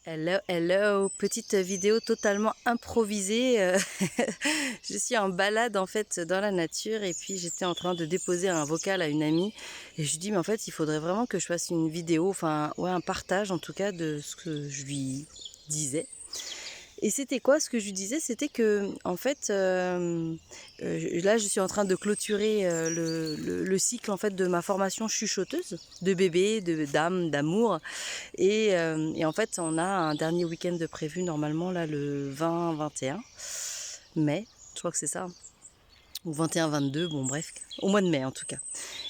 Hello, hello, petite vidéo totalement improvisée. Je suis en balade en fait dans la nature et puis j'étais en train de déposer un vocal à une amie et je lui dis mais en fait il faudrait vraiment que je fasse une vidéo, enfin ouais un partage en tout cas de ce que je lui disais. Et c'était quoi ce que je lui disais? C'était que, en fait, là, je suis en train de clôturer le cycle en fait de ma formation chuchoteuse, de bébé, de d'âme, d'amour. Et en fait, on a un dernier week-end de prévu normalement là le 20-21 mai, je crois que c'est ça, ou 21-22, bon bref, au mois de mai en tout cas.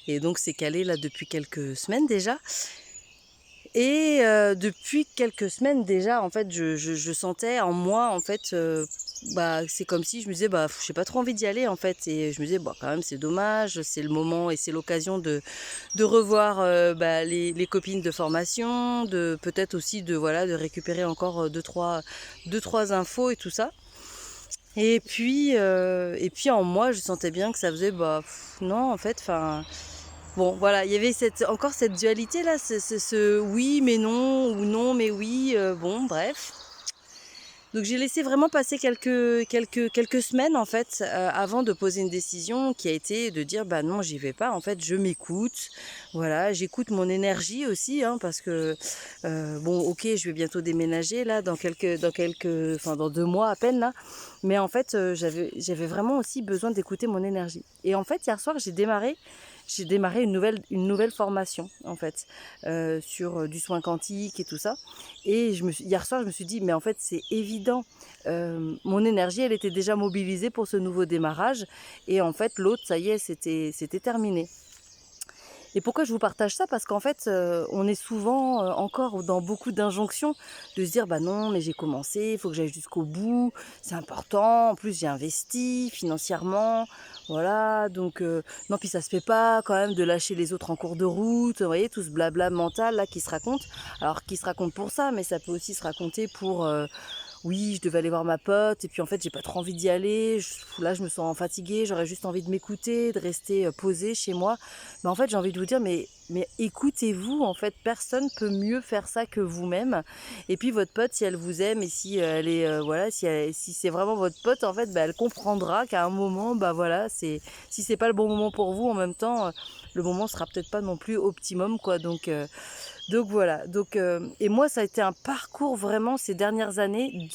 Et donc c'est calé là depuis quelques semaines déjà. Et depuis quelques semaines déjà, en fait, je sentais en moi, en fait, bah, c'est comme si je me disais, bah, j'ai pas trop envie d'y aller, en fait. Et je me disais, bah, quand même, c'est dommage, c'est le moment et c'est l'occasion de revoir bah, les copines de formation, de peut-être aussi de, voilà, de récupérer encore deux, trois infos et tout ça. Et puis en moi, je sentais bien que ça faisait, bah, non, en fait, enfin. Bon, voilà, il y avait encore cette dualité-là, ce oui mais non, ou non mais oui, bon, bref. Donc j'ai laissé vraiment passer quelques semaines en fait avant de poser une décision qui a été de dire bah non j'y vais pas en fait je m'écoute voilà j'écoute mon énergie aussi hein, parce que bon ok je vais bientôt déménager là enfin dans 2 mois à peine là mais en fait j'avais vraiment aussi besoin d'écouter mon énergie et en fait hier soir j'ai démarré une nouvelle formation en fait sur du soin quantique et tout ça. Et hier soir, je me suis dit, mais en fait, c'est évident. Mon énergie, elle était déjà mobilisée pour ce nouveau démarrage. Et en fait, l'autre, ça y est, c'était terminé. Et pourquoi je vous partage ça? Parce qu'en fait, on est souvent encore dans beaucoup d'injonctions de se dire, bah non, mais j'ai commencé, il faut que j'aille jusqu'au bout, c'est important, en plus j'ai investi financièrement, voilà, donc non, puis ça se fait pas quand même de lâcher les autres en cours de route, vous voyez, tout ce blabla mental là qui se raconte, alors qui se raconte pour ça, mais ça peut aussi se raconter pour oui, je devais aller voir ma pote, et puis en fait, j'ai pas trop envie d'y aller. Là, je me sens fatiguée, j'aurais juste envie de m'écouter, de rester posée chez moi. Mais en fait, j'ai envie de vous dire, mais écoutez-vous, en fait, personne peut mieux faire ça que vous-même. Et puis, votre pote, si elle vous aime et si elle est, voilà, si c'est vraiment votre pote, en fait, bah, elle comprendra qu'à un moment, bah voilà, si c'est pas le bon moment pour vous, en même temps, le moment sera peut-être pas non plus optimum, quoi. Donc voilà, et moi ça a été un parcours vraiment ces dernières années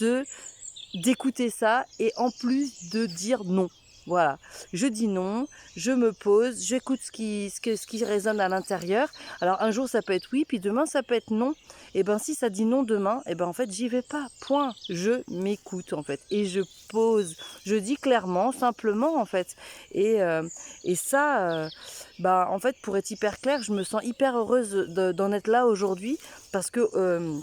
d'écouter ça et en plus de dire non. Voilà, je dis non, je me pose, j'écoute ce qui résonne à l'intérieur. Alors un jour ça peut être oui, puis demain ça peut être non. Et ben si ça dit non demain, et ben en fait j'y vais pas. Point. Je m'écoute en fait et je pose. Je dis clairement, simplement en fait. Et ça, bah en fait pour être hyper clair, je me sens hyper heureuse d'en être là aujourd'hui parce que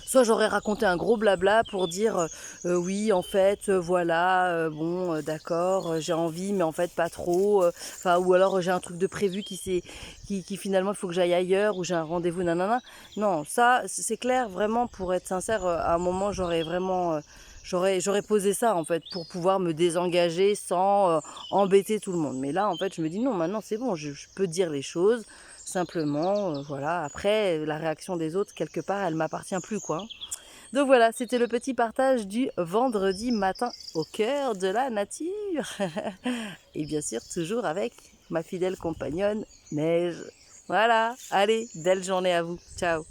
soit j'aurais raconté un gros blabla pour dire oui en fait voilà bon d'accord j'ai envie mais en fait pas trop enfin ou alors j'ai un truc de prévu qui finalement il faut que j'aille ailleurs ou j'ai un rendez-vous nanana. Non, ça c'est clair vraiment pour être sincère à un moment j'aurais vraiment j'aurais posé ça en fait pour pouvoir me désengager sans embêter tout le monde. Mais là en fait je me dis non maintenant c'est bon je peux dire les choses. Simplement, voilà. Après, la réaction des autres, quelque part, elle m'appartient plus, quoi. Donc voilà, c'était le petit partage du vendredi matin au cœur de la nature. Et bien sûr, toujours avec ma fidèle compagnonne, Neige. Voilà, allez, belle journée à vous. Ciao.